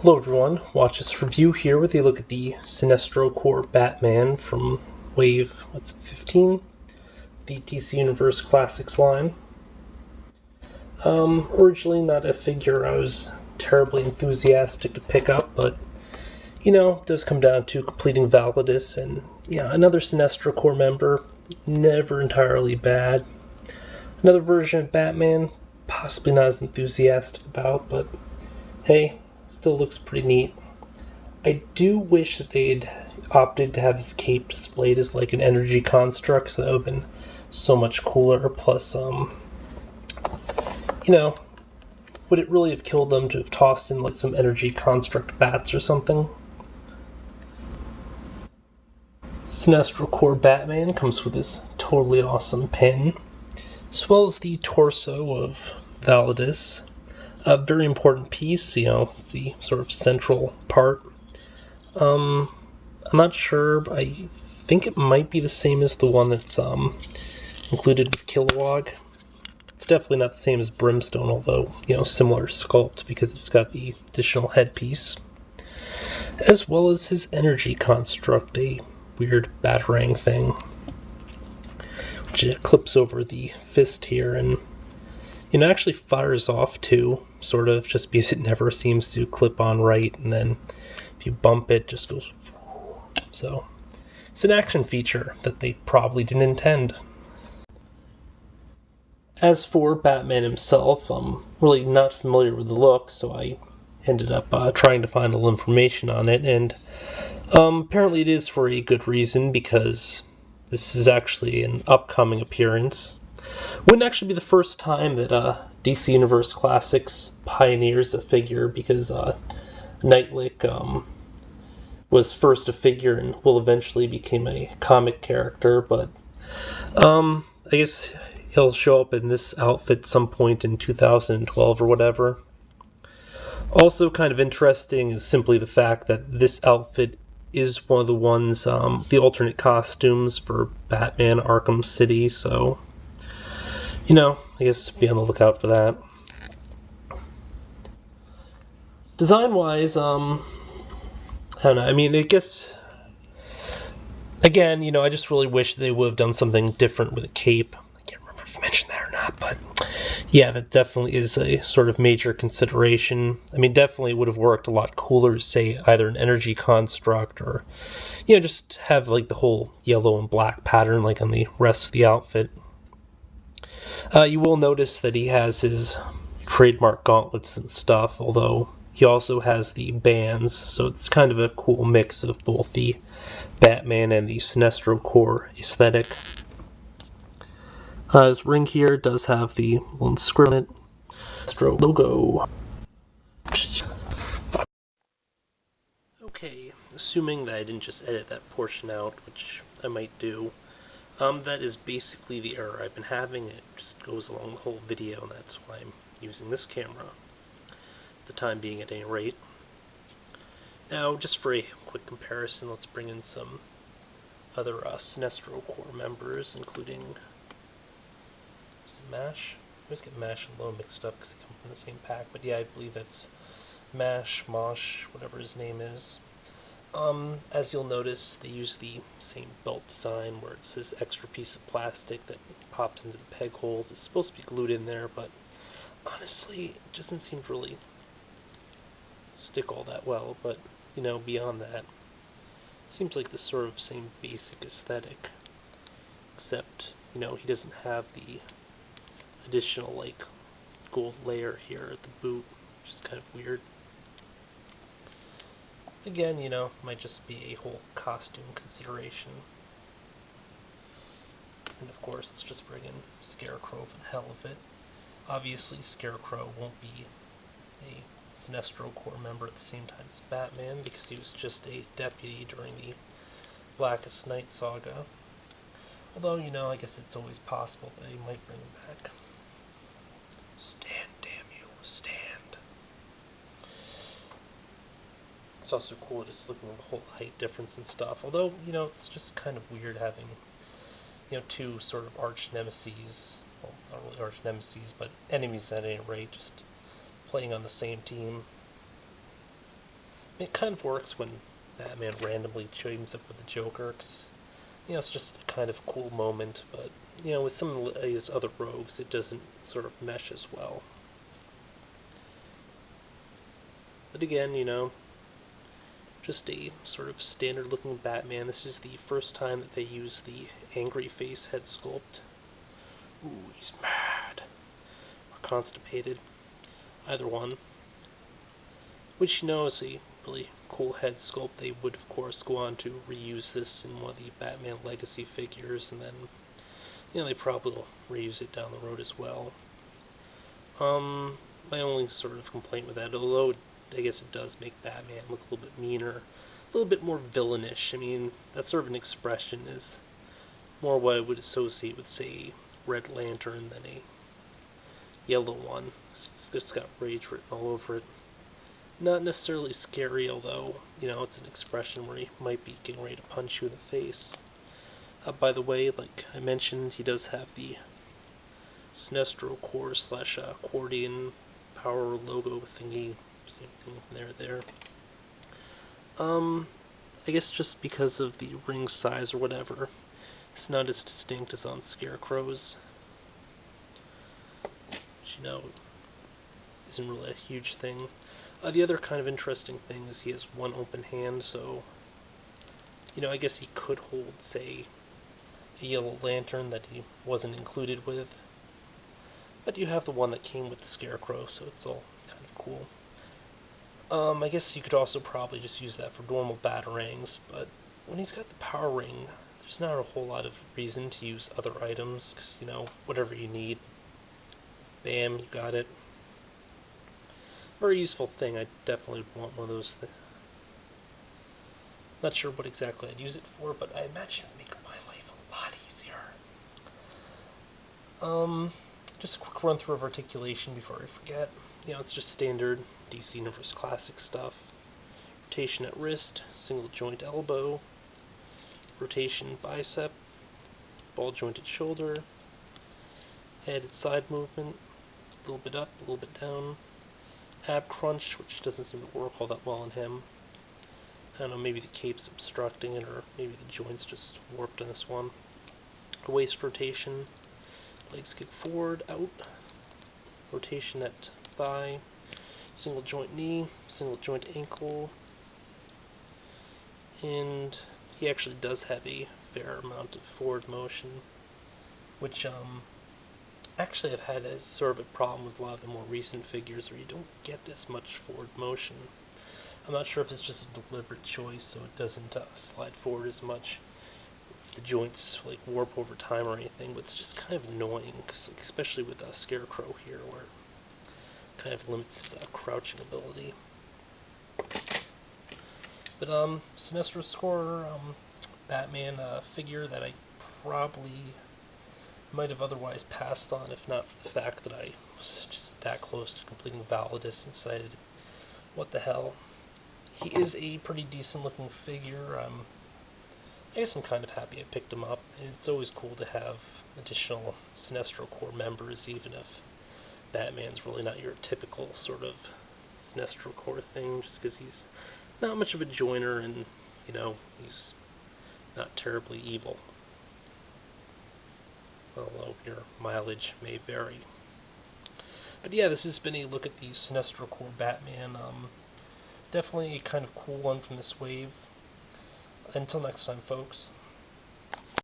Hello everyone, watch this review here with a look at the Sinestro Core Batman from Wave, 15? The DC Universe Classics line. Originally not a figure I was terribly enthusiastic to pick up, but, it does come down to completing Validus, and, another Sinestro Core member, never entirely bad. Another version of Batman, possibly not as enthusiastic about, but hey, still looks pretty neat. I do wish that they'd opted to have his cape displayed as like an energy construct, so that would have been so much cooler. Plus, would it really have killed them to have tossed in like some energy construct bats or something? Sinestro Core Batman comes with this totally awesome pin, as well as the torso of Validus. A very important piece, the sort of central part. I'm not sure, but I think it might be the same as the one that's included with Kilowog. It's definitely not the same as Brimstone, although, similar sculpt because it's got the additional headpiece. As well as his energy construct, a weird batarang thing, which clips over the fist here and, actually fires off too, sort of, just because it never seems to clip on right, and then if you bump it, just goes. So, it's an action feature that they probably didn't intend. As for Batman himself, I'm really not familiar with the look, so I ended up trying to find a little information on it, and apparently it is for a good reason, because this is actually an upcoming appearance. Wouldn't actually be the first time that DC Universe Classics pioneers a figure, because Nightlick was first a figure and will eventually become a comic character, but I guess he'll show up in this outfit some point in 2012 or whatever. Also kind of interesting is simply the fact that this outfit is one of the ones, the alternate costumes for Batman Arkham City, so, I guess be on the lookout for that. Design-wise, I don't know, I guess, again, I just really wish they would have done something different with a cape. I can't remember if I mentioned that or not, but yeah, that definitely is a sort of major consideration. Definitely would have worked a lot cooler, say, either an energy construct or, just have like the whole yellow and black pattern like on the rest of the outfit. You will notice that he has his trademark gauntlets and stuff, although he also has the bands, so it's kind of a cool mix of both the Batman and the Sinestro Core aesthetic. His ring here does have the little script on it, Sinestro logo. Okay, assuming that I didn't just edit that portion out, which I might do, that is basically the error I've been having. It just goes along the whole video, and that's why I'm using this camera. The time being at any rate. Now, just for a quick comparison, let's bring in some other Sinestro Core members, including MASH. I always get MASH and Low mixed up because they come from the same pack, but yeah, I believe that's MASH, Mosh, whatever his name is. As you'll notice, they use the same belt design where it's this extra piece of plastic that pops into the peg holes. It's supposed to be glued in there, but honestly, it doesn't seem to really stick all that well, but, beyond that, it seems like the sort of same basic aesthetic, except, he doesn't have the additional, like, gold layer here at the boot, which is kind of weird. Again, might just be a whole costume consideration. And of course, let's just bring in Scarecrow for the hell of it. Obviously, Scarecrow won't be a Sinestro Core member at the same time as Batman, because he was just a deputy during the Blackest Night saga. Although, I guess it's always possible that he might bring him back. Stand, damn you, stand. It's also cool just looking at the whole height difference and stuff, although, it's just kind of weird having, two sort of arch nemesis, well, not really arch nemesis, but enemies at any rate, just playing on the same team. It kind of works when Batman randomly teams up with the Joker, 'cause, it's just kind of a cool moment, but, with some of his other rogues, it doesn't sort of mesh as well. But again, just a sort of standard looking Batman. This is the first time that they use the angry face head sculpt. Ooh, he's mad. Or constipated. Either one. Which, is a really cool head sculpt. They would, of course, go on to reuse this in one of the Batman Legacy figures, and then, they probably will reuse it down the road as well. My only sort of complaint with that, although I guess it does make Batman look a little bit meaner, a little bit more villainish. I mean, that sort of an expression is more what I would associate with, say, Red Lantern than a yellow one. It's just got rage written all over it. Not necessarily scary, although, it's an expression where he might be getting ready to punch you in the face. By the way, like I mentioned, he does have the Sinestro core / accordion power logo thingy. Same thing there. I guess just because of the ring size or whatever, it's not as distinct as on Scarecrow's. Which, isn't really a huge thing. The other kind of interesting thing is he has one open hand, so, I guess he could hold, say, a yellow lantern that he wasn't included with. But you have the one that came with the Scarecrow, so it's all kind of cool. I guess you could also probably just use that for normal batarangs, but when he's got the power ring, there's not a whole lot of reason to use other items, because, whatever you need, bam, you got it. Very useful thing. I definitely want one of those things. Not sure what exactly I'd use it for, but I imagine it would make my life a lot easier. Just a quick run through of articulation before I forget. It's just standard DC Universe Classic stuff. Rotation at wrist, single joint elbow, rotation bicep, ball jointed shoulder, head and side movement, a little bit up, a little bit down, ab crunch, which doesn't seem to work all that well on him. I don't know, maybe the cape's obstructing it, or maybe the joint's just warped in this one. Waist rotation, legs kick forward, out, rotation at thigh, single joint knee, single joint ankle, and he actually does have a fair amount of forward motion, which actually I've had as sort of a problem with a lot of the more recent figures where you don't get as much forward motion. I'm not sure if it's just a deliberate choice so it doesn't slide forward as much, the joints like warp over time or anything, but it's just kind of annoying, especially with Scarecrow here, where it kind of limits his crouching ability. But Sinestro's score, Batman figure that I probably might have otherwise passed on if not for the fact that I was just that close to completing Validus and decided, what the hell. He is a pretty decent looking figure. I guess I'm kind of happy I picked him up. It's always cool to have additional Sinestro Corps members, even if Batman's really not your typical sort of Sinestro Corps thing, just because he's not much of a joiner and, he's not terribly evil. Although your mileage may vary. But yeah, this has been a look at the Sinestro Corps Batman. Definitely a kind of cool one from this wave. Until next time, folks.